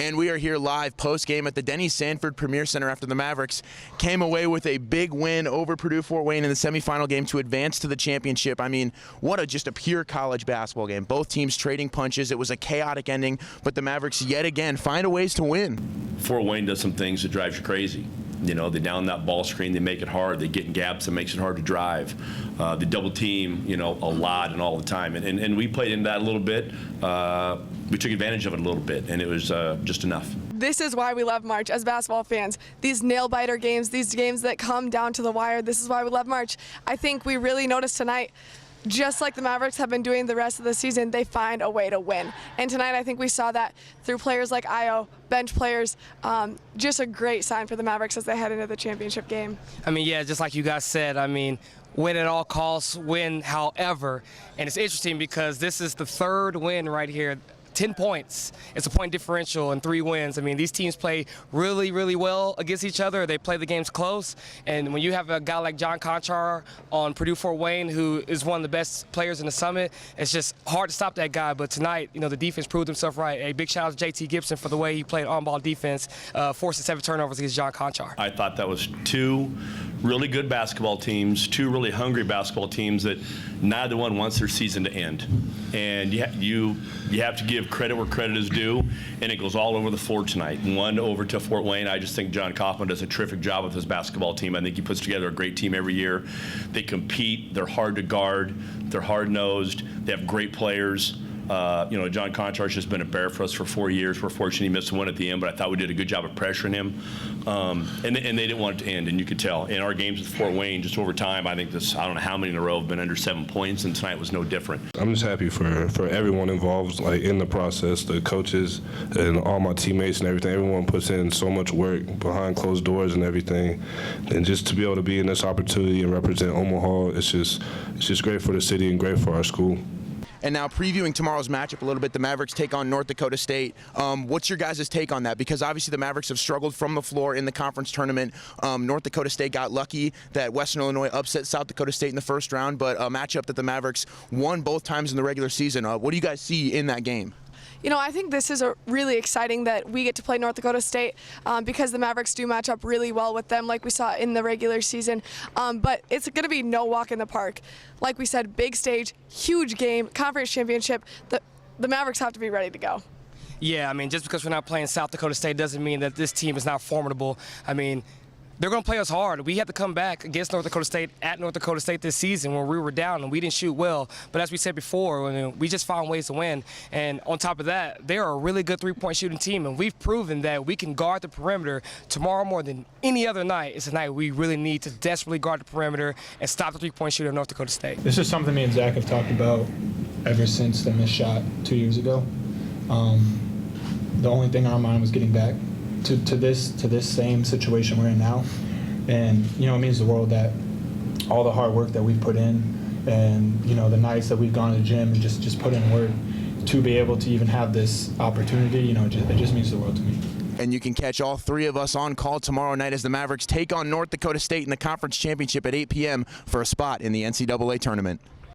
And we are here live post-game at the Denny Sanford Premier Center after the Mavericks came away with a big win over Purdue-Fort Wayne in the semifinal game to advance to the championship. I mean, what just a pure college basketball game. Both teams trading punches. It was a chaotic ending, but the Mavericks yet again find a ways to win. Fort Wayne does some things that drives you crazy. You know, they down that ball screen, they make it hard. They get in gaps that makes it hard to drive. They double team, you know, a lot and all the time. And we played into that a little bit. We took advantage of it a little bit, and it was just enough. This is why we love March as basketball fans. These nail-biter games, these games that come down to the wire, this is why we love March. I think we really noticed tonight, just like the Mavericks have been doing the rest of the season, they find a way to win. And tonight I think we saw that through players like Io, bench players, just a great sign for the Mavericks as they head into the championship game. I mean, yeah, just like you guys said, I mean, win at all costs, win however. And it's interesting because this is the third win right here. 10 points. It's a point differential and 3 wins. I mean, these teams play really, really well against each other. They play the games close. And when you have a guy like John Conchar on Purdue-Fort Wayne, who is one of the best players in the Summit, it's just hard to stop that guy. But tonight, you know, the defense proved himself right. A big shout out to JT Gibson for the way he played on-ball defense, forcing 7 turnovers against John Conchar. I thought that was 2 really good basketball teams, 2 really hungry basketball teams that neither one wants their season to end. And you have to give credit where credit is due, and it goes all over the floor tonight. 1 over to Fort Wayne. I just think John Kaufman does a terrific job with his basketball team. I think he puts together a great team every year. They compete. They're hard to guard. They're hard-nosed. They have great players. You know, John Conchar's just been a bear for us for 4 years. We're fortunate he missed one at the end, but I thought we did a good job of pressuring him. And they didn't want it to end, and you could tell. In our games with Fort Wayne, just over time, I think I don't know how many in a row have been under 7 points, and tonight was no different. I'm just happy for everyone involved, like in the process, the coaches and all my teammates and everything. Everyone puts in so much work behind closed doors and everything. And just to be able to be in this opportunity and represent Omaha, it's just great for the city and great for our school. And now previewing tomorrow's matchup a little bit, the Mavericks take on North Dakota State. What's your guys' take on that? Because obviously the Mavericks have struggled from the floor in the conference tournament. North Dakota State got lucky that Western Illinois upset South Dakota State in the first round, but a matchup that the Mavericks won both times in the regular season. What do you guys see in that game? You know, I think this is really exciting that we get to play North Dakota State because the Mavericks do match up really well with them like we saw in the regular season. But it's going to be no walk in the park. Like we said, big stage, huge game, conference championship. The Mavericks have to be ready to go. Yeah, I mean, just because we're not playing South Dakota State doesn't mean that this team is not formidable. I mean, they're going to play us hard. We had to come back against North Dakota State at North Dakota State this season where we were down and we didn't shoot well. But as we said before, we just found ways to win. And on top of that, they're a really good three-point shooting team, and we've proven that we can guard the perimeter tomorrow more than any other night. It's a night we really need to desperately guard the perimeter and stop the three-point shooter of North Dakota State. This is something me and Zach have talked about ever since the missed shot 2 years ago. The only thing on our mind was getting back to this same situation we're in now. And, you know, it means the world that all the hard work that we've put in and, you know, the nights that we've gone to the gym and just put in work to be able to even have this opportunity, you know, it just means the world to me. And you can catch all 3 of us on call tomorrow night as the Mavericks take on North Dakota State in the conference championship at 8 p.m. for a spot in the NCAA tournament.